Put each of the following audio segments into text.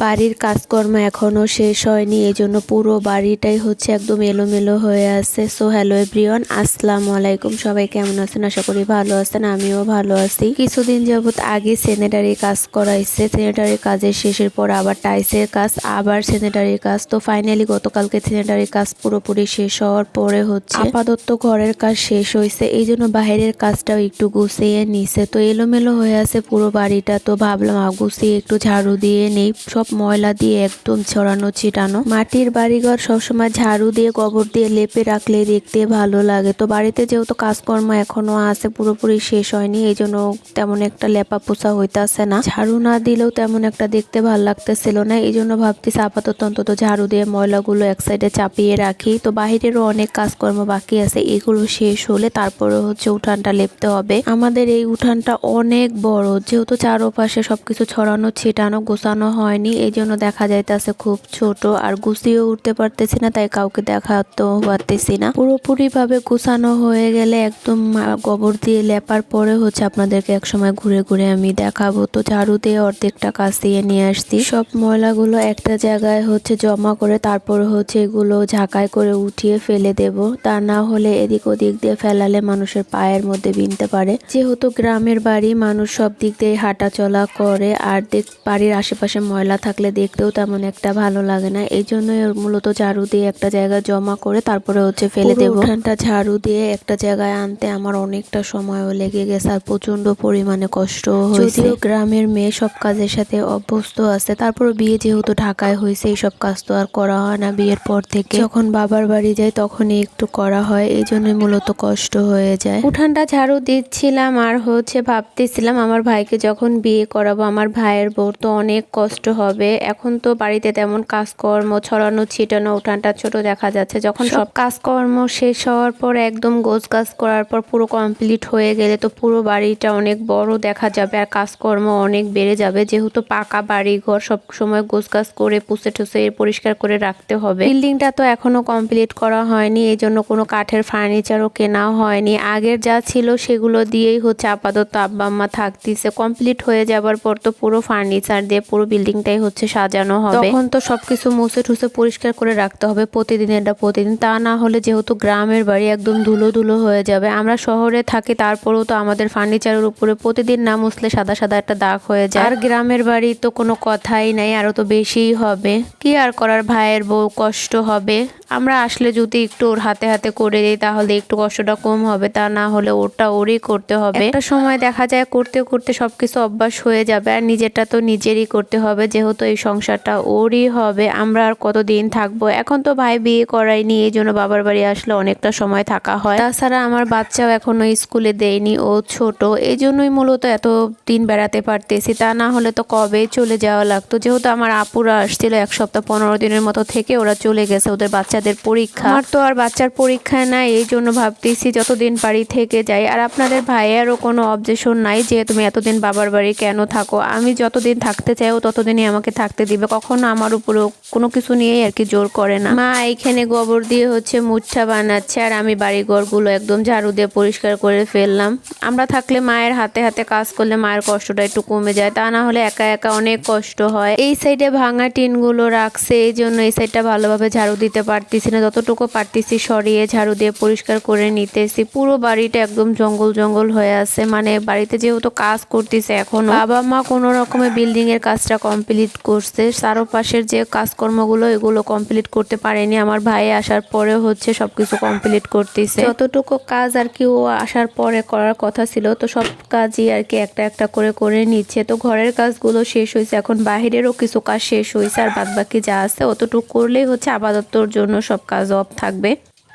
বাড়ির কাজকর্ম এখনো শেষ হয়নি, এজন্য পুরো বাড়িটাই হচ্ছে একদম এলোমেলো হয়ে আছে। সো হ্যালো এভরিওয়ান, আসসালামু আলাইকুম। সবাই কেমন আছেন? আশা করি ভালো আছেন, আমিও ভালো আছি। কিছুদিন যাবত আগে স্যানিটারি কাজ করাইছে, স্যানিটারি কাজের শেষের পর আবার টাইলসের কাজ, আবার স্যানিটারি কাজ। তো ফাইনালি গতকালকে স্যানিটারি কাজ পুরোপুরি শেষ হওয়ার পরে হচ্ছে আপাতত ঘরের কাজ শেষ হয়েছে, এই জন্য বাইরের কাজটাও একটু গুছিয়ে নিছে। তো এলোমেলো হয়ে আছে পুরো বাড়িটা, তো ভাবলাম গুছিয়ে একটু ঝাড়ু দিয়ে নেই। সব ময়লা দিয়ে একদম ছড়ানো ছিটানো। মাটির বাড়িঘর সবসময় ঝাড়ু দিয়ে গোবর দিয়ে লেপে রাখলে দেখতে ভালো লাগে। তো বাড়িতে যেহেতু কাজকর্ম এখনো আছে, পুরোপুরি শেষ হয়নি, এই জন্য তেমন একটা লেপা পোছা হইতাছে না। ঝাড়ু না দিলেও তেমন একটা দেখতে ভালো লাগতেছিল না, এই জন্য ভাবতেছি আপাতত অন্তত ঝাড়ু দিয়ে ময়লাগুলো এক সাইডে চাপিয়ে রাখি। তো বাহিরেরও অনেক কাজকর্ম বাকি আছে, এগুলো শেষ হলে তারপরে হচ্ছে উঠানটা লেপতে হবে। আমাদের এই উঠানটা অনেক বড়, যেহেতু চারপাশে সবকিছু ছড়ানো ছিটানো, গোছানো হয়নি, এই জন্য দেখা যাইতেছে খুব ছোট। আর গুছিয়েও উঠতে পারতেছি না, তাই কাউকে দেখাতেও পারতেছি না। পুরোপুরি ভাবে গোছানো হয়ে গেলে একদম গোবর দিয়ে লেপার পরে হচ্ছে আপনাদেরকে একসময় ঘুরে ঘুরে আমি দেখাবো। তো ঝাড়ু দিয়ে অর্ধেকটা কাছিয়ে নিয়ে আসছি। সব ময়লাগুলো একটা জায়গায় হচ্ছে জমা করে তারপরে হচ্ছে এগুলো ঝাঁকায় করে উঠিয়ে ফেলে দেব। তা না হলে এদিক ওদিক দিয়ে ফেলালে মানুষের পায়ের মধ্যে বিনতে পারে। যেহেতু গ্রামের বাড়ি, মানুষ সব দিক দিয়ে হাঁটা চলা করে, আর বাড়ির আশেপাশে ময়লা থাকলে দেখতেও তেমন একটা ভালো লাগে না, এই জন্য মূলত ঝাড়ু দিয়ে একটা জায়গায় জমা করে তারপরে হচ্ছে ফেলে দেব। উঠানটা ঝাড়ু দিয়ে একটা জায়গায় আনতে আমার অনেকটা সময়ও লেগে গেছে, আর প্রচন্ড পরিমাণে কষ্ট হয়েছে। যদিও গ্রামের মেয়ে সব কাজের সাথে অভ্যস্ত আছে, তারপর বিয়ে যেহেতু ঢাকায় হয়েছে, এইসব কাজ তো আর করা হয় না বিয়ের পর থেকে। যখন বাবার বাড়ি যাই তখনই একটু করা হয়, এই জন্যই মূলত কষ্ট হয়ে যায়। উঠানটা ঝাড়ু দিচ্ছিলাম আর হচ্ছে ভাবতেছিলাম আমার ভাইকে যখন বিয়ে করাবো, আমার ভাইয়ের বউ তো অনেক কষ্ট হবে। এখন তো বাড়িতে তেমন কাজকর্ম ছড়ানো ছিটানো, উঠানটা ছোট দেখা যাচ্ছে। যখন সব কাজকর্ম শেষ হওয়ার পর একদম গোছগাছ করার পর পুরো কমপ্লিট হয়ে গেলে তো পুরো বাড়িটা অনেক বড় দেখা যাবে, আর কাজকর্ম অনেক বেড়ে যাবে। যেহেতু পাকা বাড়ি ঘর, সব সময় গোছগাছ করে পুষে টুসে পরিষ্কার করে রাখতে হবে। বিল্ডিংটা তো এখনো কমপ্লিট করা হয়নি, এই জন্য কোনো কাঠের ফার্নিচারও কেনাও হয়নি। আগের যা ছিল সেগুলো দিয়েই হচ্ছে আপাতত আব্বা আম্মা থাকতেছে। কমপ্লিট হয়ে যাবার পর তো পুরো ফার্নিচার দিয়ে পুরো বিল্ডিংটাই হচ্ছে সাজানো হবে। তখন তো সবকিছু মুছে ঠুসে পরিষ্কার করে রাখতে হবে প্রতিদিন, এটা প্রতিদিন। তা না হলে যেহেতু গ্রামের বাড়ি একদম ধুলো ধুলো হয়ে যাবে। আমরা শহরে থাকি, তারপরেও তো আমাদের ফার্নিচারের উপরে প্রতিদিন না মুছলে সাদা সাদা একটা দাগ হয়ে যায়। আর গ্রামের বাড়ি তো কোনো কথাই নাই, আরো তো বেশিই হবে। কি আর করার, ভাইয়ের বউ কষ্ট হবে। আমরা আসলে যদি একটু ওর হাতে হাতে করে দিই তাহলে একটু কষ্টটা কম হবে, তা না হলে ওটা ওরই করতে হবে। একটা সময় দেখা যায় করতে করতে সবকিছু অভ্যাস হয়ে যাবে, আর নিজেরটা তো নিজেরই করতে হবে, যেহেতু এই সংসারটা ওরই হবে। আমরা আর কতদিন থাকবো? এখন তো ভাই বিয়ে করায়নি, এই জন্য বাবার বাড়ি আসলে অনেকটা সময় থাকা হয়। তাছাড়া আমার বাচ্চাও এখনো স্কুলে দেয়নি, ও ছোট, এই জন্যই মূলত এত দিন বেড়াতে পারতেছি। তা না হলে তো কবে চলে যাওয়া লাগতো। যেহেতু আমার আপুরা আসছিল 1 সপ্তাহ 15 দিনের মতো থেকে ওরা চলে গেছে, ওদের বাচ্চাদের পরীক্ষা। আমার তো আর বাচ্চার পরীক্ষা নাই, এই জন্য ভাবতেছি যতদিন পারি থেকে যাই। আর আপনাদের ভাইয়েরও কোনো অবজেকশন নাই যে তুমি এতদিন বাবার বাড়ি কেন থাকো? আমি যতদিন থাকতে চাইও ততদিনই আমাকে থাকতে দিবে, কখনো আমার উপরে কোনো কিছু নিয়েই আর কি জোর করে না। মা এইখানে গোবর দিয়ে হচ্ছে মুচ্ছা বানাচ্ছে, আর আমি বাড়ি ঘরগুলো একদম ঝাড়ু দিয়ে পরিষ্কার করে ফেললাম। আমরা থাকলে মায়ের হাতে হাতে কাজ করলে মায়ের কষ্টটা একটু কমে যায়, তা না হলে একা একা অনেক কষ্ট হয়। এই সাইডে ভাঙা টিনগুলো রাখছে, এই জন্য এই সাইডটা ভালোভাবে ঝাড়ু দিতে পারতেছি না। যতটুকু পারতেছি সরিয়ে ঝাড়ু দিয়ে পরিষ্কার করে নিতেছি। পুরো বাড়িটা একদম জঙ্গল জঙ্গল হয়ে আছে, মানে বাড়িতে যেহেতু কাজ করতেছে এখনো। বাবা মা কোনো রকমের বিল্ডিং এর কাজটা কমপ্লিট করছে, চারপাশের যে কাজকর্মগুলো এগুলো কমপ্লিট করতে পারেনি। আমার ভাই আসার পরে হচ্ছে সবকিছু কমপ্লিট করতেছে। যতটুকু কাজ আর কি ও আসার পরে করার কথা ছিল, তো সব কাজই আর কি একটা একটা করে করে নিচ্ছে। তো ঘরের কাজগুলো শেষ হয়েছে, এখন বাহিরেরও কিছু কাজ শেষ হয়েছে, আর বাদ বাকি যা আছে অতটুকু করলেই হচ্ছে আপাততর জন্য সব কাজ অফ থাকবে।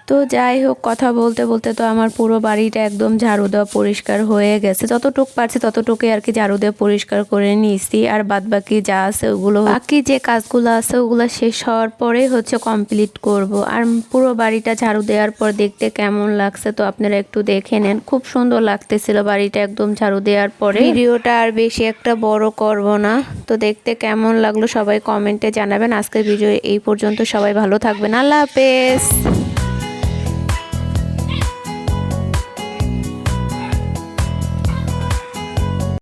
তো যাই হোক, কথা বলতে বলতে তো আমার পুরো বাড়িটা একদম ঝাড়ু দেওয়া পরিষ্কার হয়ে গেছে। যতটুক পারছি ততটুকুই আর কি ঝাড়ু দিয়ে পরিষ্কার করে নিয়েছি, আর বাদ বাকি যা আছে ওগুলো, বাকি যে কাজগুলো আছে ওগুলো শেষ হওয়ার পরেই হচ্ছে কমপ্লিট করব। আর পুরো বাড়িটা ঝাড়ু দেওয়ার পর দেখতে কেমন লাগছে তো আপনারা একটু দেখে নেন। খুব সুন্দর লাগতেছিল বাড়িটা একদম ঝাড়ু দেওয়ার পরে। ভিডিওটা আর বেশি একটা বড় করব না, তো দেখতে কেমন লাগলো সবাই কমেন্টে জানাবেন। আজকের ভিডিও এই পর্যন্ত, সবাই ভালো থাকবেন, আল্লাহ হাফেজ।